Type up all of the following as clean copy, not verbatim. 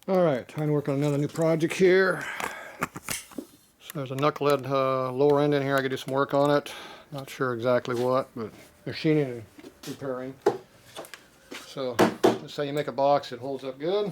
Alright, trying to work on another new project here. So there's a knucklehead lower end in here. I could do some work on it. Not sure exactly what, but machining and repairing. So let's say you make a box, it holds up good.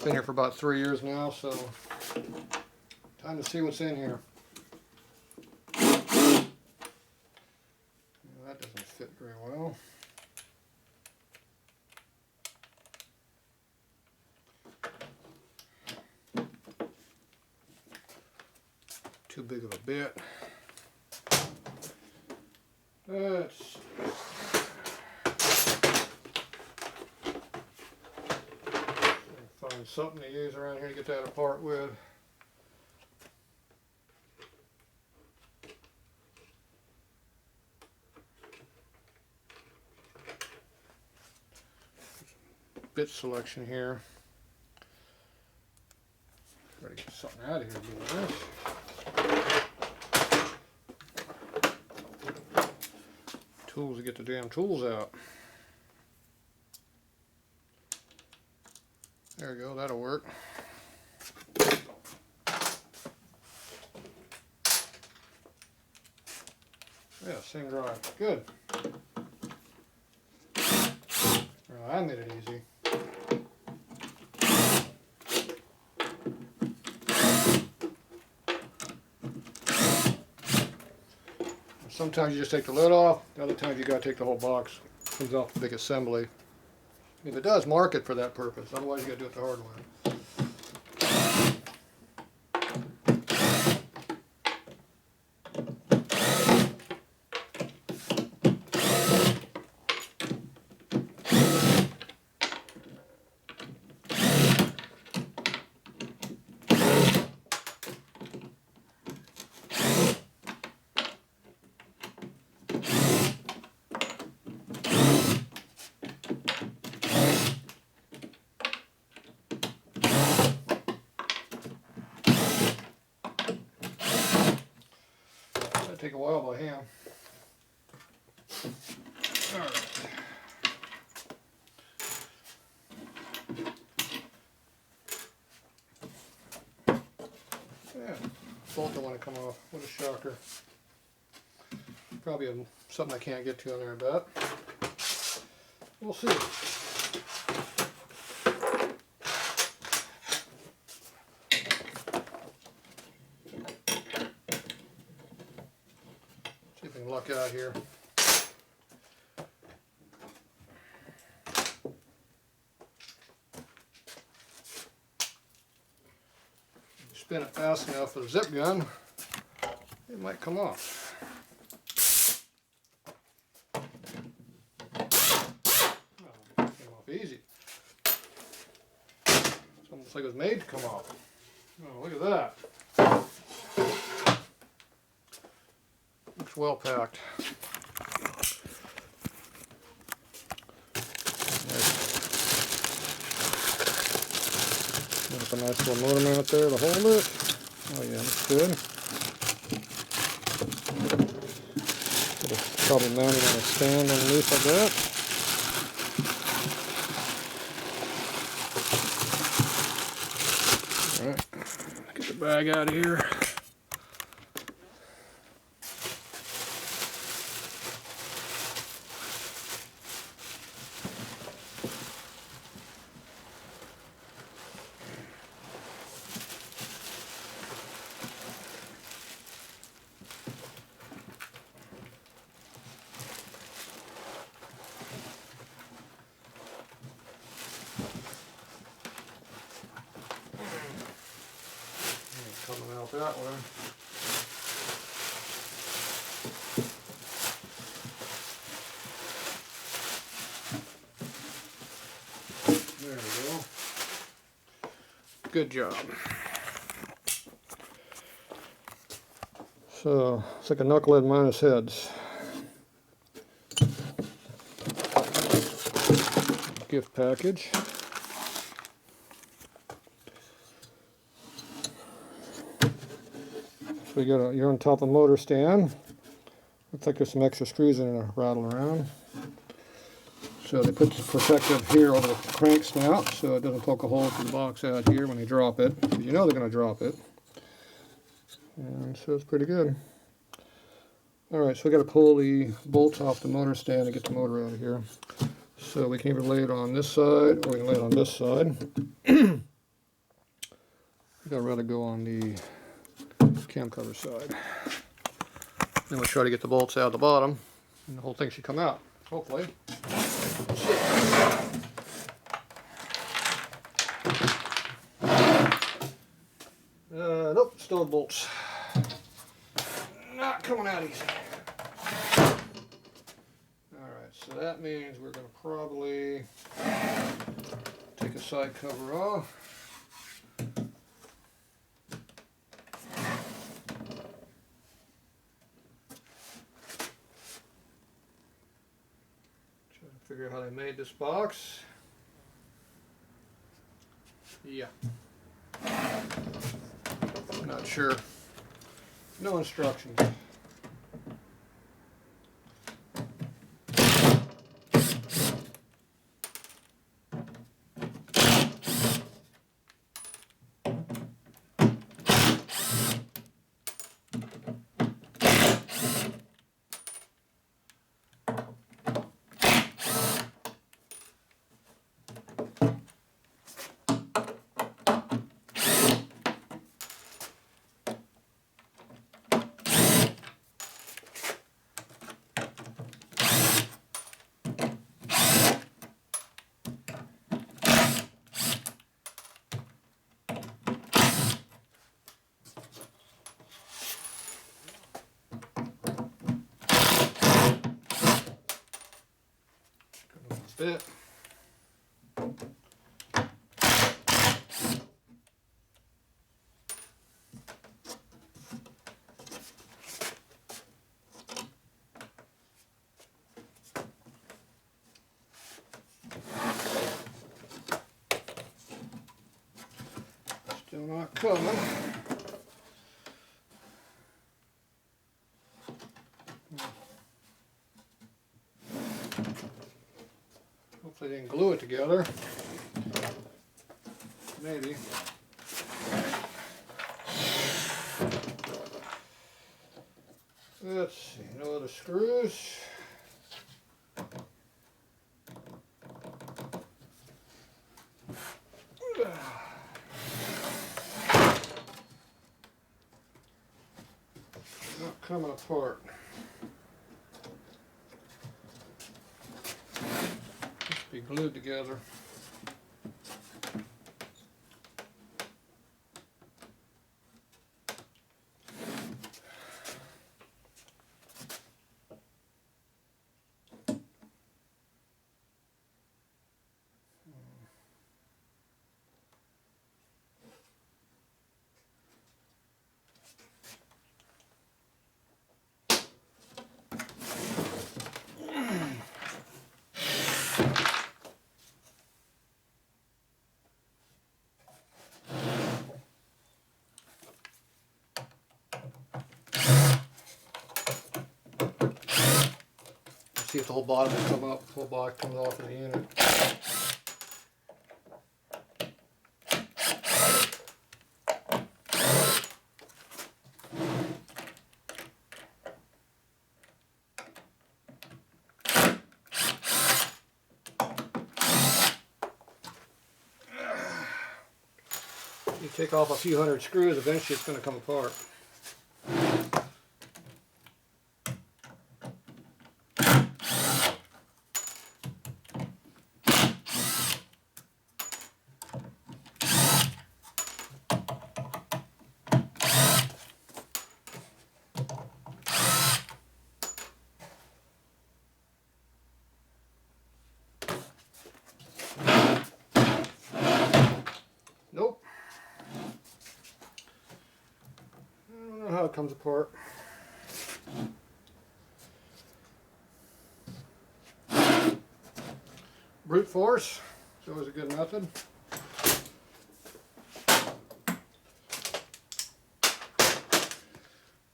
Been here for about 3 years now, so time to see what's in here. That doesn't fit very well. Too big of a bit. Let's find something to use around here to get that apart with. Bit selection here. Gotta get something out of here doing this. Tools to get the damn tools out. There we go, that'll work. Yeah, same drive. Good. Well, I made it easy. Sometimes you just take the lid off, the other times you gotta take the whole box. Comes off the big assembly. If it does, mark it for that purpose, otherwise you gotta do it the hard way. Take a while by hand. Alright. Yeah, bolt don't want to come off. What a shocker. Probably something I can't get to in there, I bet. We'll see. See if I can luck out here. Spin it fast enough with a zip gun, it might come off. Oh, it came off easy. It's almost like it was made to come off. Oh, look at that. Looks well packed. There's a nice little motor mount there to hold it. Oh yeah, that's good. It's probably mounted on a stand underneath like that. Alright, get the bag out of here. Coming out that way. There we go. Good job. So it's like a knucklehead minus heads. Gift package. So you're on top of the motor stand. Looks like there's some extra screws in there rattling around. So they put the protective here over the crank snout so it doesn't poke a hole through the box out here when they drop it. Because you know they're going to drop it. And so it's pretty good. Alright, so we got to pull the bolts off the motor stand to get the motor out of here. So we can either lay it on this side or we can lay it on this side. I think I'd rather go on the cam cover side. Then we'll try to get the bolts out the bottom and the whole thing should come out, hopefully. Nope, still bolts. Not coming out easy. Alright, so that means we're going to probably take a side cover off. Try to figure out how they made this box. Yeah. Not sure. No instructions. Bit. Still not coming. Hopefully they didn't glue it together. Maybe. Let's see, no other screws. Not coming apart. Must be glued together. See if the whole bottom will come up, the whole block comes off of the unit. You take off a few hundred screws, eventually it's going to come apart. Nope. I don't know how it comes apart. Brute force is always a good method.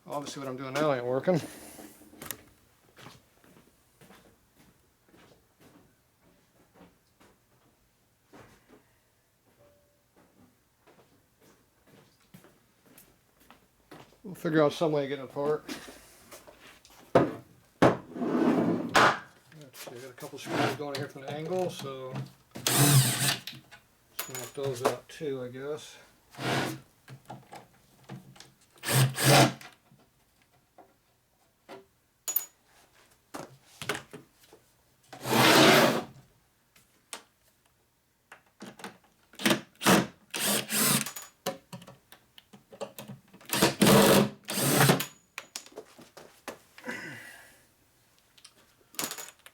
Obviously what I'm doing now ain't working. We'll figure out some way to get it apart. Let's see, I got a couple screws going here from the angle, so snap those out too, I guess.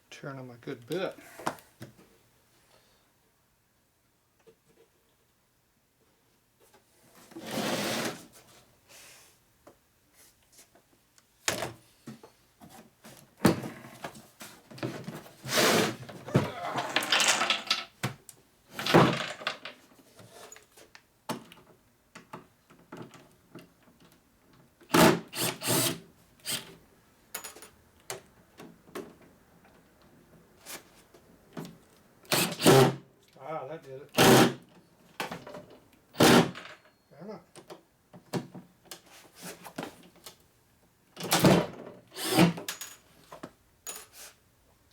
Turn them a good bit. Ah, that did it. Fair enough.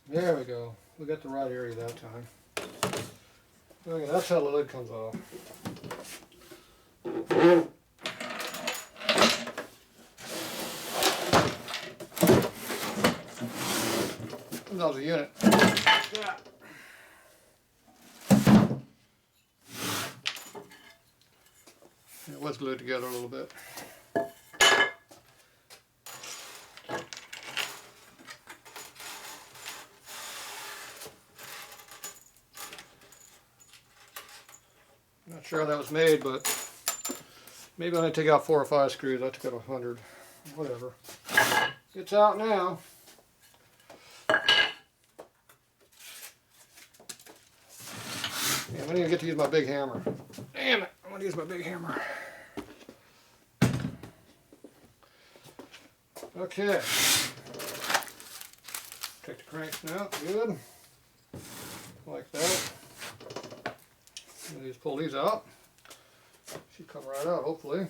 There we go. We got the right area that time. Okay, that's how the lid comes off. Comes out of the unit. Yeah. It was glued together a little bit. Not sure how that was made, but maybe when I take out 4 or 5 screws, I took out 100. Whatever. It's out now. Damn, I didn't get to use my big hammer. Damn it, I want to use my big hammer. Okay. Take the crank snout, good. Like that. Just pull these out. Should come right out, hopefully.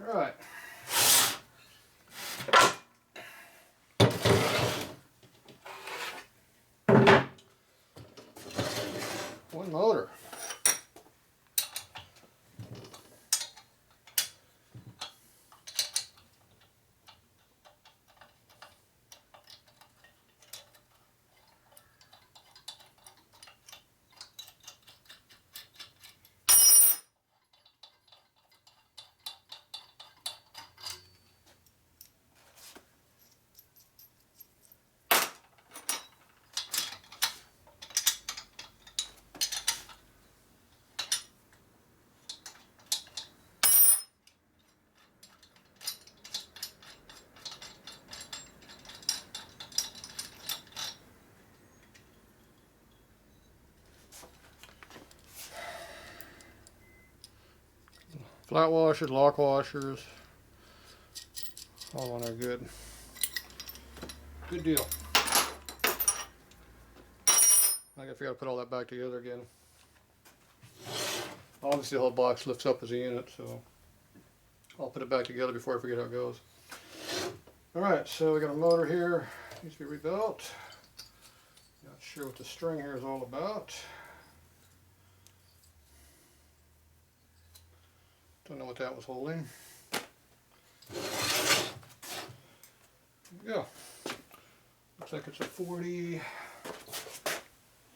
All right. One motor. Flat washers, lock washers, all on there good. Good deal. I gotta figure out to put all that back together again. Obviously the whole box lifts up as a unit, so I'll put it back together before I forget how it goes. Alright, so we got a motor here, needs to be rebuilt. Not sure what the string here is all about. Don't know what that was holding. There we go. Looks like it's a 40,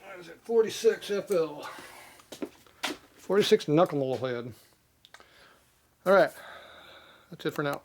what is it, 46 FL. 46 knucklehead. Alright, that's it for now.